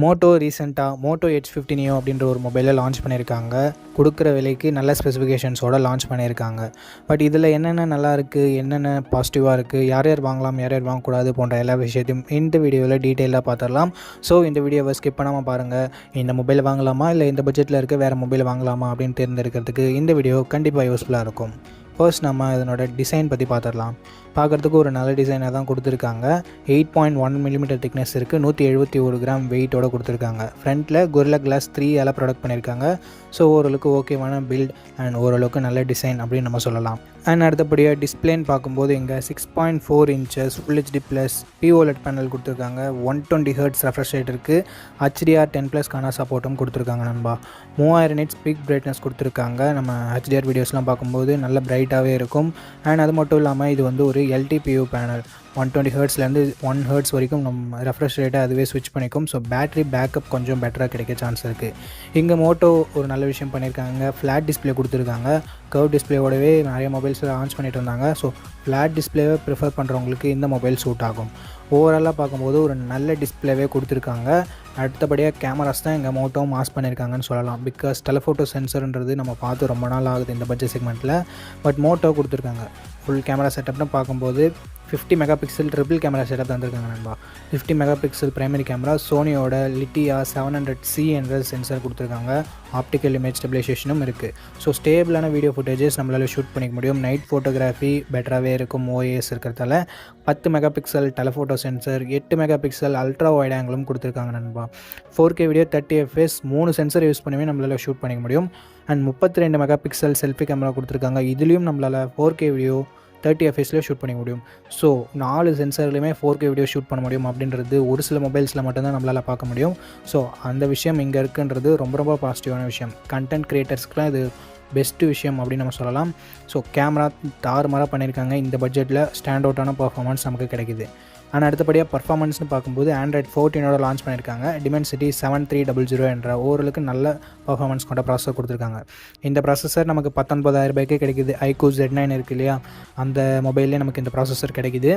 Moto ரீசெண்டாக Moto H50 Neo அப்படின்ற ஒரு மொபைலை லான்ச் பண்ணியிருக்காங்க. கொடுக்குற விலைக்கு நல்ல ஸ்பெசிஃபிகேஷன்ஸோடு லான்ச் பண்ணியிருக்காங்க. பட் இதில் என்னென்ன நல்லா இருக்குது, என்னென்ன பாசிட்டிவாக இருக்குது, யார் யார் வாங்கலாம், யார் யார் வாங்கக்கூடாது போன்ற எல்லா விஷயத்தையும் இந்த வீடியோவில் டீட்டெயிலாக பார்த்துடலாம். ஸோ இந்த வீடியோவை ஸ்கிப் பண்ணாமல் பாருங்கள். இந்த மொபைல் வாங்கலாமா இல்லை இந்த பட்ஜெட்டில் இருக்க வேறு மொபைல் வாங்கலாமா அப்படின்னு தேர்ந்தெடுக்கிறதுக்கு இந்த வீடியோ கண்டிப்பாக யூஸ்ஃபுல்லாக இருக்கும். ஃபர்ஸ்ட் நம்ம இதனோட டிசைன் பற்றி பார்த்துடலாம். பார்க்குறதுக்கு ஒரு நல்ல டிசைனாக தான் கொடுத்துருக்காங்க. 8.1 mm திக்னஸ் இருக்குது, 171 கிராம் வெயிட்டோடு கொடுத்துருக்காங்க. ஃப்ரண்ட்டில் Gorilla Glass 3 ப்ரொடக்ட் பண்ணியிருக்காங்க. ஸோ ஓரளவுக்கு ஓகேவான பில்ட் அண்ட் ஓரளவுக்கு நல்ல டிசைன் அப்படின்னு நம்ம சொல்லலாம். அண்ட் அடுத்தபடியாக டிஸ்பிளேன்னு பார்க்கும்போது இங்கே 6.4 inches Full HD plus POLED panel கொடுத்துருக்காங்க. 120 Hz ரெஃப்ரெஷ் ரேட் இருக்குது. HDR 10+க்கான சப்போர்ட்டும் கொடுத்துருக்காங்க நண்பா. 3000 nits பீக் பிரைட்னஸ் கொடுத்துருக்காங்க. நம்ம HDR வீடியோஸ்லாம் பார்க்கும்போது நல்ல பிரைட்டாகவே இருக்கும். அண்ட் அது மட்டும் இல்லாமல் இது வந்து ஒரு LTPO பேனல். 120 Hzலேருந்து 1 Hz வரைக்கும் நம்ம ரெஃப்ரெஷ் ரேட்டை அதுவே ஸ்விட்ச் பண்ணிக்கும். ஸோ பேட்டரி பேக்கப் கொஞ்சம் பெட்டராக கிடைக்க சான்ஸ் இருக்குது. இங்கே மோட்டோ ஒரு நல்ல விஷயம் பண்ணியிருக்காங்க. ஃப்ளாட் டிஸ்பிளே கொடுத்துருக்காங்க. கர்வ் டிஸ்பிளேவோடவே நிறைய மொபைல்ஸில் லான்ச் பண்ணிட்டு இருந்தாங்க. ஸோ ஃப்ளாட் டிஸ்பிளேவை ப்ரிஃபர் பண்ணுறவங்களுக்கு இந்த மொபைல் சூட் ஆகும். ஓவராலாக பார்க்கும்போது ஒரு நல்ல டிஸ்பிளேவே கொடுத்துருக்காங்க. அடுத்தபடியாக கேமராஸ் தான் எங்கள் மோட்டோ மாஸ் பண்ணியிருக்காங்கன்னு சொல்லலாம். பிகாஸ் டெலஃபோட்டோ சென்சர்ன்றது நம்ம பார்த்து ரொம்ப நாள் ஆகுது இந்த பட்ஜெட் செக்மெண்ட்டில். பட் மோட்டோ கொடுத்துருக்காங்க. ஃபுல் கேமரா செட்டப்னு பார்க்கும்போது 50 மெகாபிக்சல் ட்ரிபிள் கேமரா செட்டப் தந்துருக்காங்க நண்பா. 50 மெகாபிக்சல் பிரைமரி கேமரா, சோனியோட லிட்டியா 700C என்ற சென்சர் கொடுத்துருக்காங்க. ஆப்டிக்கல் இமேஜ் ஸ்டெபிலைசேஷனும் இருக்குது. ஸோ ஸ்டேபிளான வீடியோ ஃபுட்டேஜஸ் நம்மளால் ஷூட் பண்ணிக்க முடியும். நைட் ஃபோட்டோகிராஃபி பெட்டராகவே இருக்கும் OIS இருக்கிறதால. 10 megapixel telephoto sensor, 8 megapixel ultra wide ஆங்கிளும் கொடுத்துருக்காங்க நண்பா. 4K video 30 fps 3 sensor use பண்ணி நம்மளால் ஷூட் பண்ணிக்க முடியும். அண்ட் 32 மெகாபிக்சல் செல்ஃபி கேமரா கொடுத்துருக்காங்க. இதுலேயும் நம்மளால் 4K வீடியோ 30 fps ஷூட் பண்ணிக்க முடியும். ஸோ 4 சென்சர்லையுமே 4K வீடியோ ஷூட் பண்ண முடியும் அப்படின்றது ஒரு சில மொபைல்ஸில் மட்டும்தான் நம்மளால் பார்க்க முடியும். ஸோ அந்த விஷயம் இங்கே இருக்குன்றது ரொம்ப ரொம்ப பாசிட்டிவான விஷயம். கண்டென்ட் க்ரியேட்டர்ஸ்க்குலாம் இது பெஸ்ட்டு விஷயம் அப்படின்னு நம்ம சொல்லலாம். ஸோ கேமரா தாறுமாறாக பண்ணியிருக்காங்க. இந்த பட்ஜெட்டில் ஸ்டாண்ட் அவுட்டான பர்ஃபார்மன்ஸ் நமக்கு கிடைக்குது. ஆனால் அடுத்தபடியாக பர்ஃபார்மன்ஸ்னு பார்க்கும்போது Android 14 லான்ச் பண்ணியிருக்காங்க. Dimensity 7300 என்ற ஓரளவுக்கு நல்ல பர்ஃபார்மன்ஸ் கொண்ட ப்ராசஸர் கொடுத்துருக்காங்க. இந்த ப்ராசஸர் நமக்கு 19,000 ரூபாய்க்கே கிடைக்குது. iQOO Z9 இருக்குது இல்லையா, அந்த மொபைல்லே நமக்கு இந்த ப்ராசஸர் கிடைக்குது.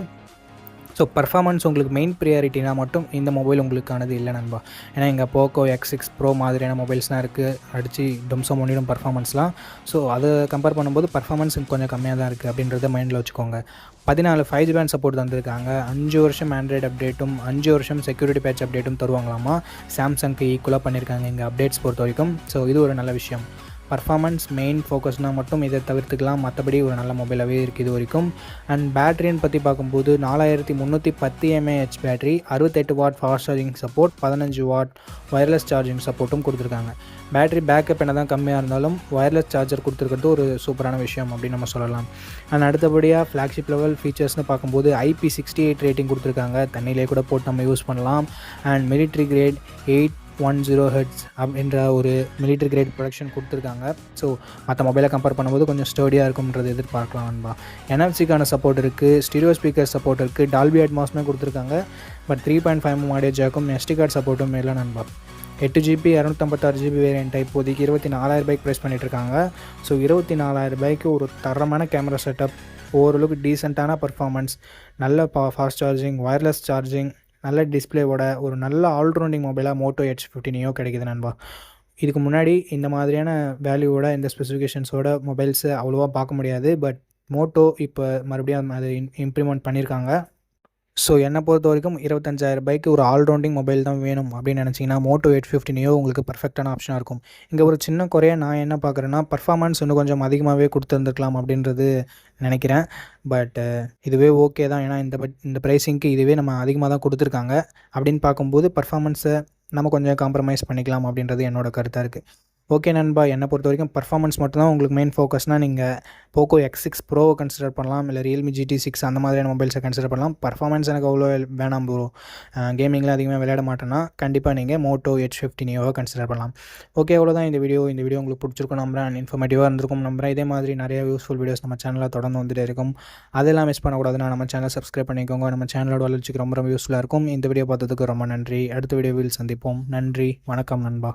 ஸோ பர்ஃபார்மன்ஸ் உங்களுக்கு மெயின் ப்ரியாரிட்டினா மட்டும் இந்த மொபைல் உங்களுக்கானது இல்லை நண்பா. ஏன்னா இங்கே Poco X6 Pro மாதிரியான மொபைல்ஸ்லாம் இருக்குது. அடித்து டம்சம் பண்ணிடும் பர்ஃபார்மன்ஸ்லாம். ஸோ அதை கம்பேர் பண்ணும்போது பர்ஃபார்மன்ஸ் கொஞ்சம் கம்மியாக தான் இருக்குது அப்படின்றத மைண்டில் வச்சுக்கோங்க. 14 5G பேண்ட் சப்போர்ட் தந்திருக்காங்க. 5 வருஷம் ஆண்ட்ராய்டு அப்டேட்டும் 5 வருஷம் செக்யூரிட்டி பேட்ச் அப்டேட்டும் தருவாங்களாமா. சாம்சங்க்கு ஈக்குவலாக பண்ணியிருக்காங்க இங்கே அப்டேட்ஸ் பொறுத்த வரைக்கும். ஸோ இது ஒரு நல்ல விஷயம். பர்ஃபார்மன்ஸ் மெயின் ஃபோக்கஸ்னால் மட்டும் இதை தவிர்த்துக்கலாம். மற்றபடி ஒரு நல்ல மொபைலாகவே இருக்குது இது வரைக்கும். அண்ட் பேட்டரின்னு பற்றி பார்க்கும்போது 4310 mAh battery, 68 watt fast charging support, 15 what wireless charging சப்போர்ட்டும் கொடுத்துருக்காங்க. பேட்டரி பேக்கப் என்ன தான் கம்மியாக இருந்தாலும் ஒயர்லெஸ் சார்ஜர் கொடுத்துருக்கிறது ஒரு சூப்பரான விஷயம் அப்படின்னு நம்ம சொல்லலாம். அண்ட் அடுத்தபடியாக ஃப்ளாக்ஷிப் லெவல் ஃபீச்சர்ஸ்னு பார்க்கும்போது IP68 ரேட்டிங் கொடுத்துருக்காங்க. தண்ணியிலே கூட போட்டு நம்ம யூஸ் பண்ணலாம். அண்ட் மிலிட்ரி கிரேட் 810 Hz அப்படின்ற ஒரு மிலிட்ரி கிரேட் ப்ரொடக்ஷன் கொடுத்துருக்காங்க. ஸோ மற்ற மொபைலை கம்பேர் பண்ணும்போது கொஞ்சம் ஸ்டோடியாக இருக்கும்ன்றது எதிர்பார்க்கலாம் நண்பா. NFC-க்கான சப்போர்ட் இருக்குது. ஸ்டீரியோ ஸ்பீக்கர் சப்போர்ட் இருக்குது. டால்பி அட்மாஸ்மே கொடுத்துருக்காங்க. பட் 3.5 mm ஆடியோ ஜாக்கும் SD கார்டு சப்போர்ட்டும் இல்லை நண்பா. 8GB 256GB வேரியண்ட்டை இப்போதைக்கு 24,000 ரூபாய்க்கு ப்ரைஸ் பண்ணிகிட்ருக்காங்க. ஸோ 24,000 ரூபாய்க்கு ஒரு தரமான கேமரா செட்டப், ஓரளவுக்கு டீசெண்டான பர்ஃபார்மன்ஸ், நல்ல ஃபாஸ்ட் சார்ஜிங், ஒயர்லெஸ் சார்ஜிங், நல்ல டிஸ்பிளேவோட ஒரு நல்ல ஆல்ரவுண்டிங் மொபைலாக மோட்டோ H50 Neo கிடைக்குது நண்பா. இதுக்கு முன்னாடி இந்த மாதிரியான வேல்யூவோட இந்த ஸ்பெசிஃபிகேஷன்ஸோட மொபைல்ஸை அவ்வளோவா பார்க்க முடியாது. பட் மோட்டோ இப்போ மறுபடியும் அதை இம்ப்ளிமெண்ட் பண்ணியிருக்காங்க. ஸோ என்னை பொறுத்த வரைக்கும் 25,000 ரூபாய்க்கு ஒரு ஆல்ரவுண்டிங் மொபைல் தான் வேணும் அப்படின்னு நினச்சிங்கன்னா மோட்டோ H50 Neo உங்களுக்கு பர்ஃபெக்டான ஆப்ஷனாக இருக்கும். இங்கே ஒரு சின்ன குறையாக நான் என்ன பார்க்குறேன்னா, பர்ஃபார்மன்ஸ் இன்னும் கொஞ்சம் அதிகமாகவே கொடுத்துருந்துருக்கலாம் அப்படின்றது நினைக்கிறேன். பட் இதுவே ஓகே தான். ஏன்னா இந்த ப்ரைஸிங்க்கு இதுவே நம்ம அதிகமாக தான் கொடுத்துருக்காங்க. அப்படின்னு பார்க்கும்போது பர்ஃபார்மன்ஸை நம்ம கொஞ்சம் காம்ப்ரமைஸ் பண்ணிக்கலாம் அப்படின்றது என்னோட கருத்தாக இருக்குது. ஓகே நண்பா, என்னை பொறுத்த வரைக்கும் பர்ஃபார்மன்ஸ் மட்டும்தான் உங்களுக்கு மெயின் ஃபோக்கஸ்னால் நீங்கள் Poco X6 Pro கன்சிடர் பண்ணலாம். இல்லை Realme GT6 அந்த மாதிரியான மொபைல்ஸை கன்சிடர் பண்ணலாம். பர்ஃபார்மன்ஸ் எனக்கு அவ்வளோ வேணாம் ப்ரோ, கேமிங்கில் அதிகமாக விளையாட மாட்டேன்னா கண்டிப்பாக நீங்கள் மோட்டோ H50 Neo கன்சிடர் பண்ணலாம். ஓகே, அவ்வளோதான் இந்த வீடியோ உங்களுக்கு பிடிச்சிருக்கும் நம்புறேன். இன்ஃபர்மேட்டிவாக இருந்திருக்கும் நம்புறேன். இதே மாதிரி நிறைய யூஸ்ஃபுல் வீடியோஸ் நம்ம சேனலில் தொடர்ந்து வந்துட்டே இருக்கும். அதெல்லாம் மிஸ் பண்ணக்கூடாதுன்னா நம்ம சேனலை சப்ஸ்கிரைப் பண்ணிக்கோங்க. நம்ம சேனலோட வளர்ச்சிக்கு ரொம்ப யூஸ்ஃபுல்லாக இருக்கும். இந்த வீடியோ பார்த்ததுக்கு ரொம்ப நன்றி. அடுத்த வீடியோவில் சந்திப்போம். நன்றி, வணக்கம் நண்பா.